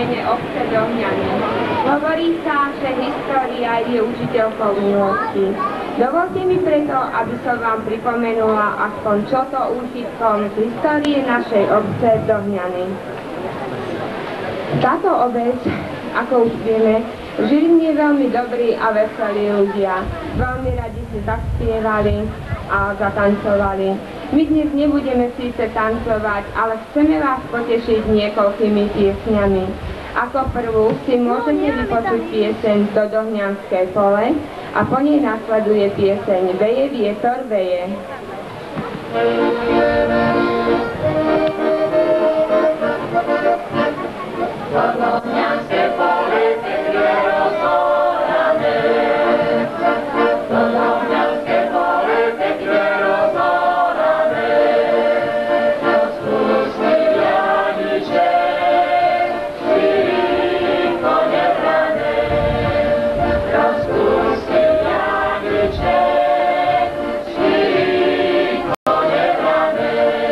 mene obce Dohňany. Hovorí sa, že história je učiteľkou minulosti. Dovolte mi preto, aby som vám pripomenula aspoň čo to úžitkom z histórie našej obce Dohňany. Táto obec, ako už vieme, žili v nej veľmi dobrí a veselí ľudia. Veľmi radi si zaspievali a zatancovali. My dnes nebudeme síce tancovať, ale chceme vás potešiť niekoľkými piesňami. Ako prvú si môžete vypočuť pieseň Do Dohňanskej pole a po nej nasleduje pieseň Veje vietor veje. Do Dohňanskej pole pekne rozorané, do Dohňanskej pole pekne rozorané, rozpustí Janiček, štyri kone brané, rozpustí Janiček, štyri kone brané.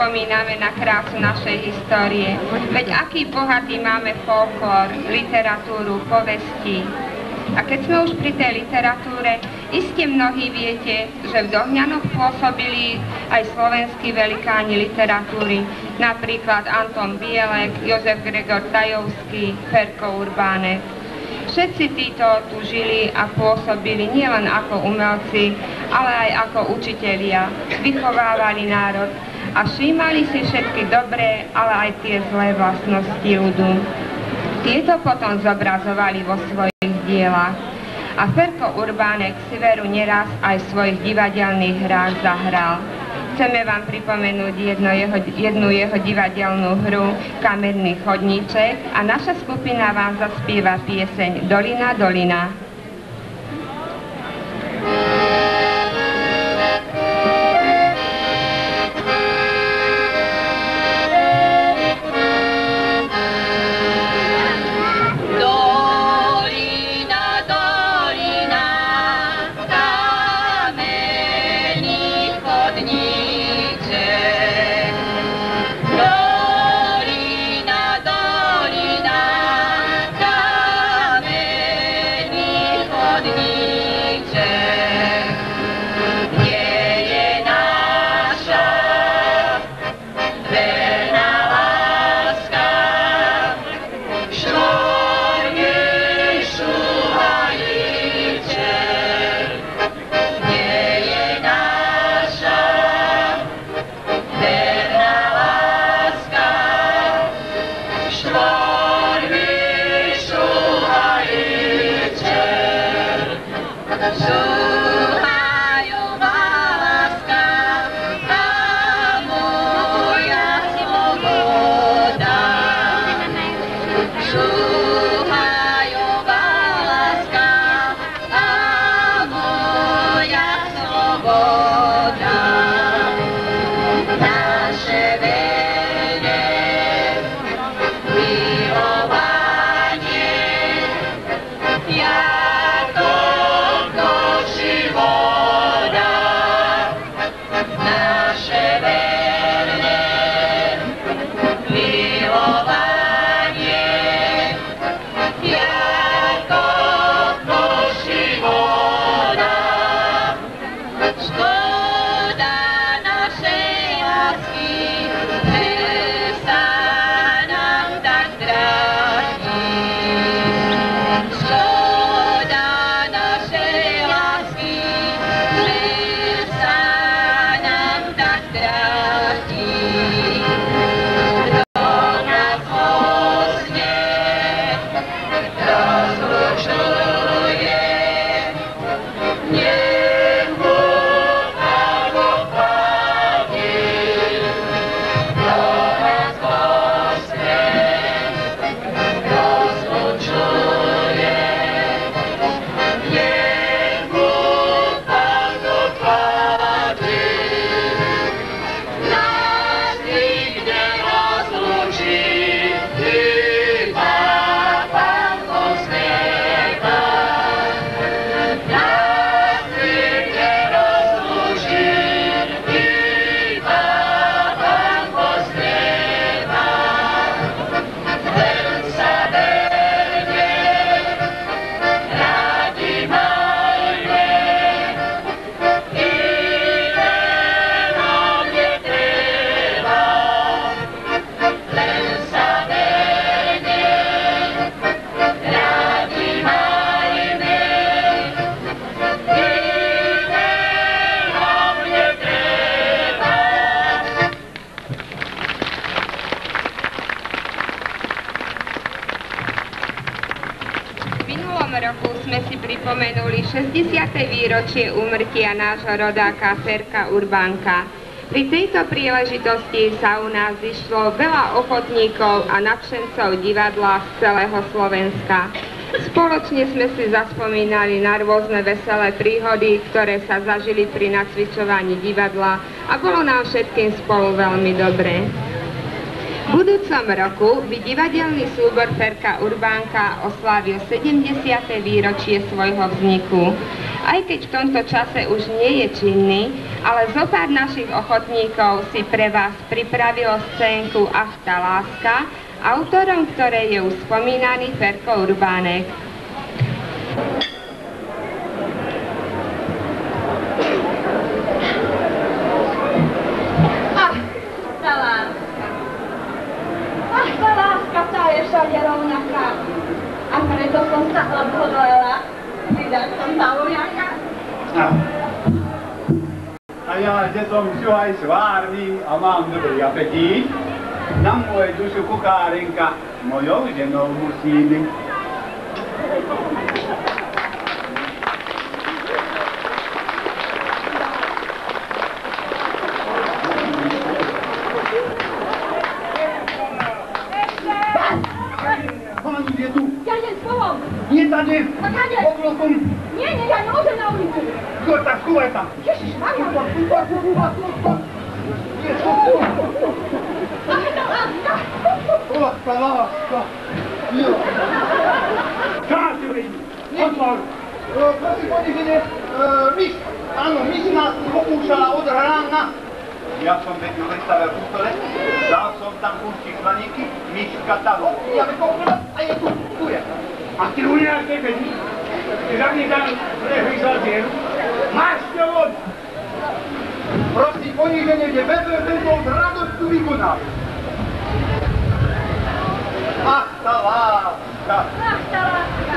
spomíname na krásu našej histórie. Veď aký bohatý máme folklór, literatúru, povesti. A keď sme už pri tej literatúre, iste mnohí viete, že v Dohňanoch pôsobili aj slovenskí velikáni literatúry, napríklad Anton Bielek, Jozef Gregor Tajovský, Ferko Urbánek. Všetci títo tu žili a pôsobili nielen ako umelci, ale aj ako učitelia, vychovávali národ a všímali si všetky dobré, ale aj tie zlé vlastnosti ľudu. Tieto potom zobrazovali vo svojich dielach. A Ferko Urbánek si veru neraz aj v svojich divadelných hrách zahral. Chceme vám pripomenúť jednu jeho divadelnú hru Kamerný chodníček a naša skupina vám zaspieva pieseň Dolina, dolina. pripomenuli 60. výročie úmrtia nášho rodáka Ferka Urbánka. Pri tejto príležitosti sa u nás zišlo veľa ochotníkov a nadšencov divadla z celého Slovenska. Spoločne sme si zaspomínali na rôzne veselé príhody, ktoré sa zažili pri nacvičovaní divadla a bolo nám všetkým spolu veľmi dobre. V budúcom roku by divadelný súbor Ferka Urbánka oslávil 70. výročie svojho vzniku. Aj keď v tomto čase už nie je činný, ale zopár našich ochotníkov si pre vás pripravilo scénku Ach tá láska, autorom ktorej je už spomínaný Ferko Urbánek. Všade rovnaká. A preto som sa odhodlala vydať som Tauriaka. A ja, že som aj svárny a mám dobrý apetít, na moju dušu kuchárenka mojou ženou musí byť. Nie tady, oklokom. Nie, ja nemôžem na ulicu. Skôr tak, skúvaj tam. Ježiš, Maria. Láska, láska. Čáčuj, otvor. Prosím, poniženie, myš. Áno, myš nás pokúšala od rána. Ja som teď vystavil ústole, dal som tam kúšky slaníky, myška tam. Ja bych koukala a je tu je. A ty u nějaké peníze, ty žádný tam nevyšel cenu, máš to od. Prosím, poníženě, že tento z radostu vykoná. Ach, ta láska. Ach, tá láska.